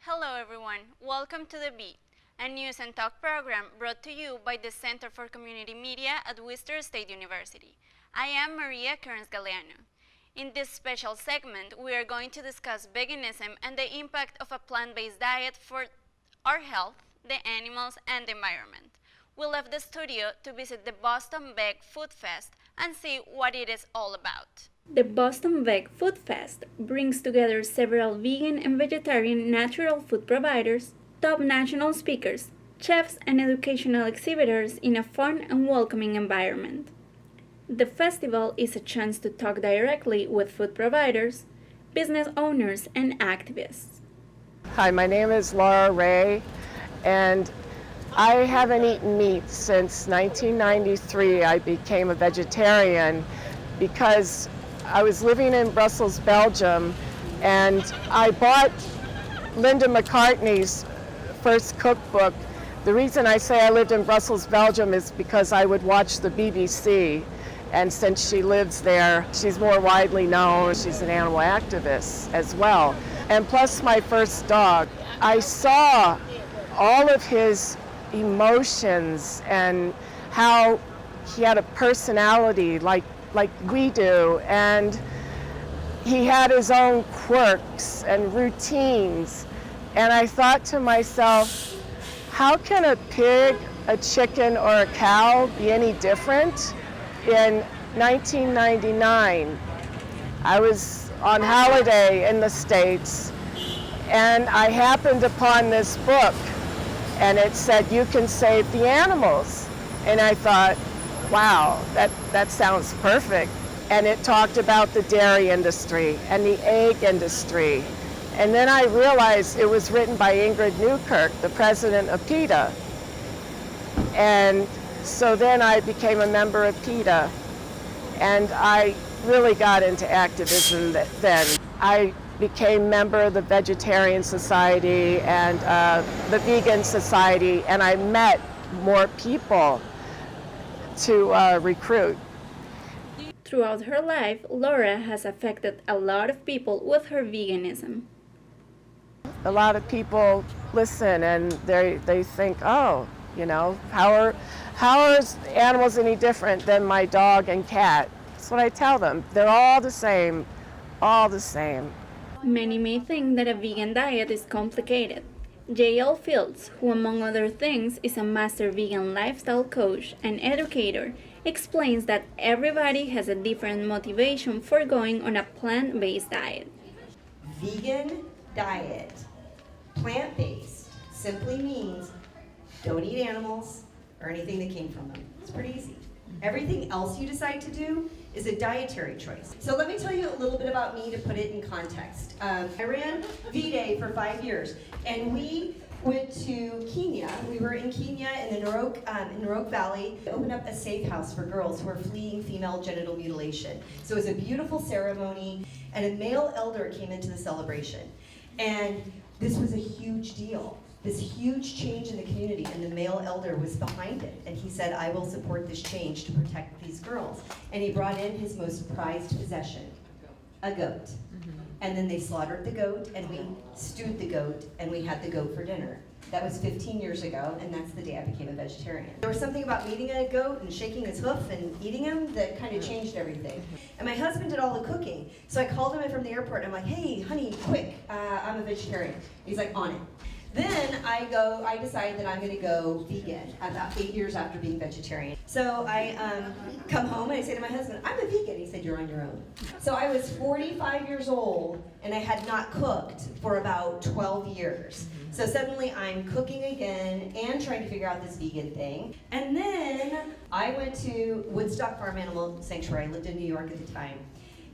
Hello everyone, welcome to The Beat, a news and talk program brought to you by the Center for Community Media at Worcester State University. I am Maria Kearns-Galeano. In this special segment, we are going to discuss veganism and the impact of a plant-based diet for our health, the animals, and the environment. We left the studio to visit the Boston Veg Food Fest and see what it is all about. The Boston Veg Food Fest brings together several vegan and vegetarian natural food providers, top national speakers, chefs, and educational exhibitors in a fun and welcoming environment. The festival is a chance to talk directly with food providers, business owners, and activists. Hi, my name is Laura Ray, and I haven't eaten meat since 1993. I became a vegetarian because I was living in Brussels, Belgium, and I bought Linda McCartney's first cookbook. The reason I say I lived in Brussels, Belgium is because I would watch the BBC, and since she lives there, she's more widely known. She's an animal activist as well. And plus my first dog. I saw all of his emotions and how he had a personality like we do, and he had his own quirks and routines. And I thought to myself, how can a pig, a chicken, or a cow be any different? In 1999, I was on holiday in the States, and I happened upon this book, and it said, "You can save the animals." And I thought, wow, that sounds perfect. And it talked about the dairy industry and the egg industry. And then I realized it was written by Ingrid Newkirk, the president of PETA. And so then I became a member of PETA. And I really got into activism then. I became member of the Vegetarian Society and the Vegan Society, and I met more people to recruit. Throughout her life, Laura has affected a lot of people with her veganism. A lot of people listen and they think, oh, you know, how are animals any different than my dog and cat? That's what I tell them. They're all the same, all the same. Many may think that a vegan diet is complicated. J.L. Fields, who among other things is a master vegan lifestyle coach and educator, explains that everybody has a different motivation for going on a plant-based diet. Vegan diet, plant-based, simply means don't eat animals or anything that came from them. It's pretty easy. Everything else you decide to do is a dietary choice. So let me tell you a little bit about me to put it in context. I ran V-Day for 5 years, and we went to Kenya. We were in Kenya in the Narok Valley. We opened up a safe house for girls who were fleeing female genital mutilation. So it was a beautiful ceremony, and a male elder came into the celebration. And this was a huge deal. This huge change in the community, and the male elder was behind it. And he said, I will support this change to protect these girls. And he brought in his most prized possession, a goat. And then they slaughtered the goat, and we stewed the goat, and we had the goat for dinner. That was 15 years ago, and that's the day I became a vegetarian. There was something about meeting a goat and shaking his hoof and eating him that kind of changed everything. And my husband did all the cooking. So I called him in from the airport, and I'm like, hey, honey, quick, I'm a vegetarian. He's like, on it. Then I decide that I'm going to go vegan about 8 years after being vegetarian. So I come home and I say to my husband, I'm a vegan. He said, you're on your own. So I was 45 years old and I had not cooked for about 12 years. So suddenly I'm cooking again and trying to figure out this vegan thing. And then I went to Woodstock Farm Animal Sanctuary. I lived in New York at the time.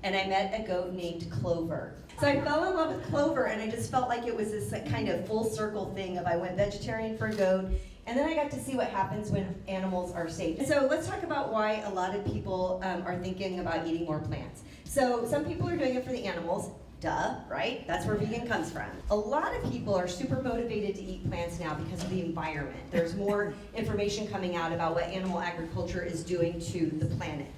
And I met a goat named Clover. So I fell in love with Clover, and I just felt like it was this kind of full circle thing of I went vegetarian for a goat, and then I got to see what happens when animals are safe. So let's talk about why a lot of people are thinking about eating more plants. So some people are doing it for the animals. Duh, right? That's where vegan comes from. A lot of people are super motivated to eat plants now because of the environment. There's more information coming out about what animal agriculture is doing to the planet.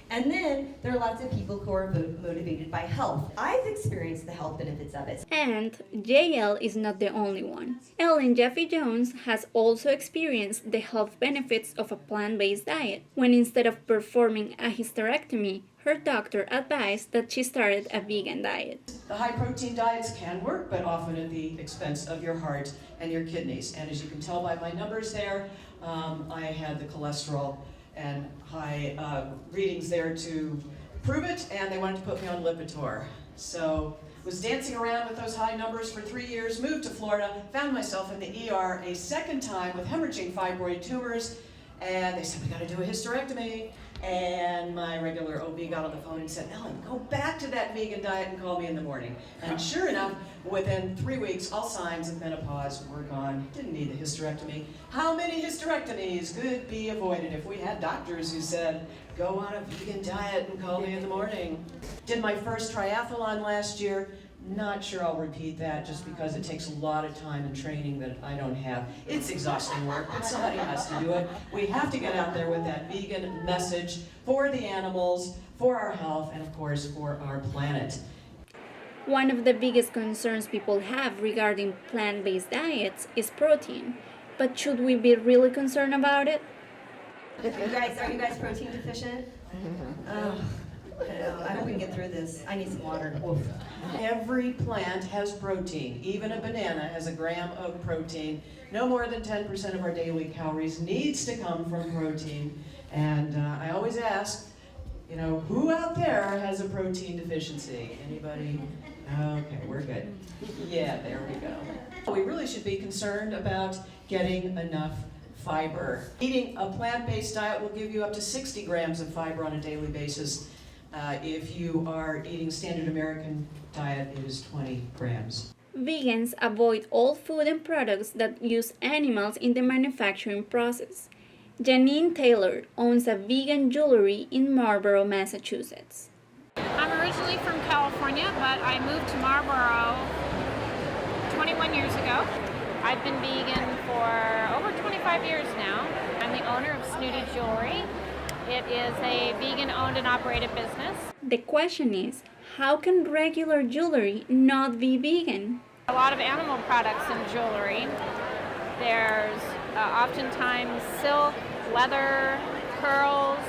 And then there are lots of people who are motivated by health. I've experienced the health benefits of it. And JL is not the only one. Ellen Jeffy Jones has also experienced the health benefits of a plant-based diet when instead of performing a hysterectomy, her doctor advised that she started a vegan diet. The high-protein diets can work, but often at the expense of your heart and your kidneys. And as you can tell by my numbers there, I had the cholesterol and high readings there to prove it, and they wanted to put me on Lipitor. So was dancing around with those high numbers for 3 years, moved to Florida, found myself in the ER a second time with hemorrhaging fibroid tumors, and they said, we gotta do a hysterectomy. And my regular OB got on the phone and said, Ellen, go back to that vegan diet and call me in the morning. And sure enough, within 3 weeks, all signs of menopause were gone. Didn't need the hysterectomy. How many hysterectomies could be avoided if we had doctors who said, go on a vegan diet and call me in the morning? Did my first triathlon last year. Not sure I'll repeat that just because it takes a lot of time and training that I don't have. It's exhausting work, but somebody has to do it. We have to get out there with that vegan message for the animals, for our health, and of course for our planet. One of the biggest concerns people have regarding plant-based diets is protein. But should we be really concerned about it? Are you guys protein deficient? I hope we can get through this. I need some water. Oof. Every plant has protein. Even a banana has a gram of protein. No more than 10% of our daily calories needs to come from protein. And I always ask, who out there has a protein deficiency? Anybody? Okay, we're good. Yeah, there we go. We really should be concerned about getting enough fiber. Eating a plant-based diet will give you up to 60 grams of fiber on a daily basis. If you are eating standard American diet, it is 20 grams. Vegans avoid all food and products that use animals in the manufacturing process. Janine Taylor owns a vegan jewelry in Marlborough, Massachusetts. I'm originally from California, but I moved to Marlborough 21 years ago. I've been vegan for over 25 years now. I'm the owner of Snooty Jewelry. It is a vegan-owned and operated business. The question is, how can regular jewelry not be vegan? A lot of animal products in jewelry. There's oftentimes silk, leather, pearls,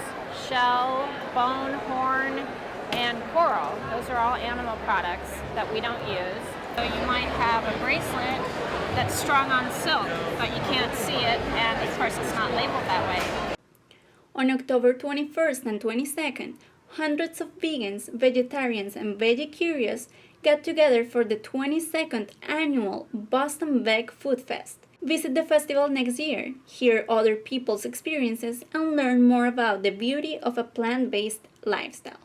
shell, bone, horn, and coral. Those are all animal products that we don't use. So you might have a bracelet that's strung on silk, but you can't see it, and of course it's not labeled that way. On October 21st and 22nd, hundreds of vegans, vegetarians, and veggie-curious got together for the 22nd annual Boston Veg Food Fest. Visit the festival next year, hear other people's experiences, and learn more about the beauty of a plant-based lifestyle.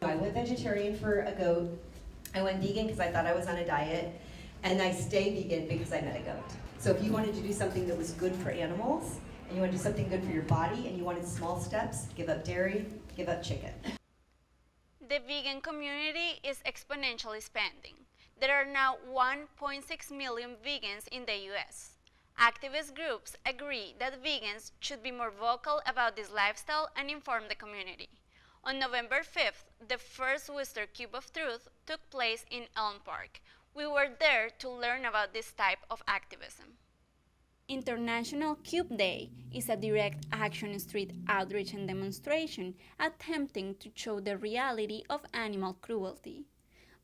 I went vegetarian for a goat. I went vegan because I thought I was on a diet. And I stayed vegan because I met a goat. So if you wanted to do something that was good for animals, and you wanted to do something good for your body, and you wanted small steps, give up dairy, give up chicken. The vegan community is exponentially expanding. There are now 1.6 million vegans in the US. Activist groups agree that vegans should be more vocal about this lifestyle and inform the community. On November 5th, the first Worcester Cube of Truth took place in Elm Park. We were there to learn about this type of activism. International Cube Day is a direct action street outreach and demonstration attempting to show the reality of animal cruelty.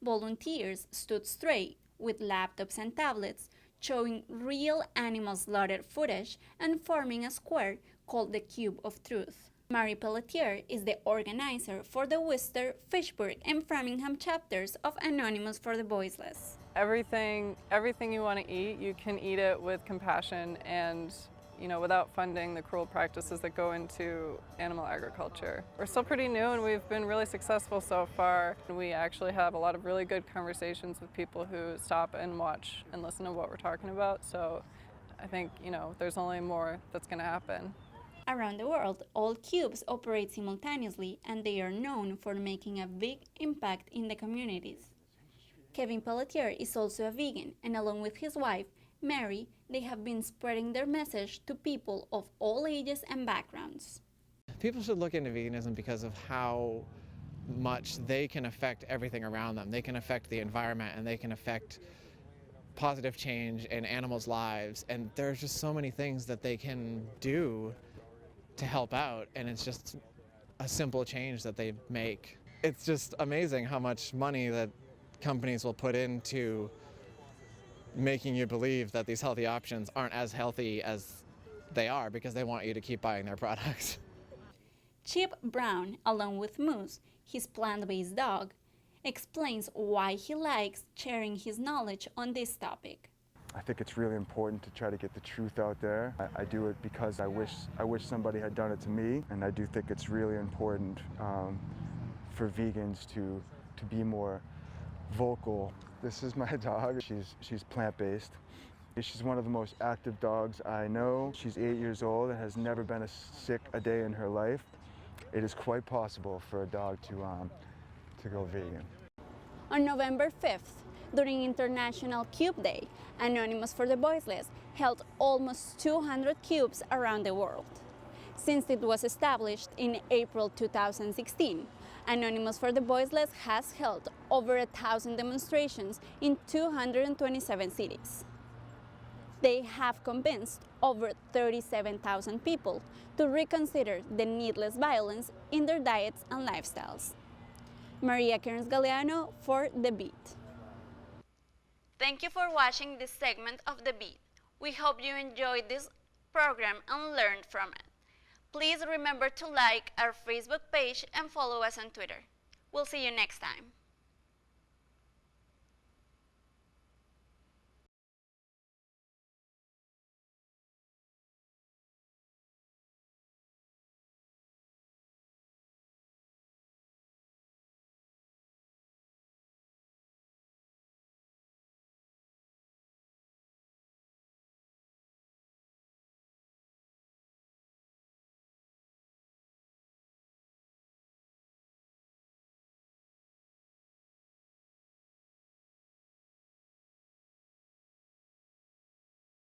Volunteers stood straight with laptops and tablets, showing real animal slaughter footage and forming a square called the Cube of Truth. Mary Pelletier is the organizer for the Worcester, Fitchburg, and Framingham chapters of Anonymous for the Voiceless. Everything you want to eat, you can eat it with compassion and, without funding the cruel practices that go into animal agriculture. We're still pretty new and we've been really successful so far. We actually have a lot of really good conversations with people who stop and watch and listen to what we're talking about. So I think, there's only more that's going to happen. Around the world, all cubes operate simultaneously and they are known for making a big impact in the communities. Kevin Pelletier is also a vegan, and along with his wife, Mary, they have been spreading their message to people of all ages and backgrounds. People should look into veganism because of how much they can affect everything around them. They can affect the environment, and they can affect positive change in animals' lives, and there's just so many things that they can do to help out, and it's just a simple change that they make. It's just amazing how much money that companies will put into making you believe that these healthy options aren't as healthy as they are because they want you to keep buying their products. Chip Brown, along with Moose, his plant-based dog, explains why he likes sharing his knowledge on this topic. I think it's really important to try to get the truth out there. I do it because I wish somebody had done it to me, and I do think it's really important for vegans to be more vocal. This is my dog. She's plant-based. She's one of the most active dogs I know. She's 8 years old and has never been sick a day in her life. It is quite possible for a dog to go vegan. On November 5th, during International Cube Day, Anonymous for the Voiceless held almost 200 cubes around the world. Since it was established in April 2016, Anonymous for the Voiceless has held over 1,000 demonstrations in 227 cities. They have convinced over 37,000 people to reconsider the needless violence in their diets and lifestyles. Maria Kearns-Galeano for The Beat. Thank you for watching this segment of The Beat. We hope you enjoyed this program and learned from it. Please remember to like our Facebook page and follow us on Twitter. We'll see you next time.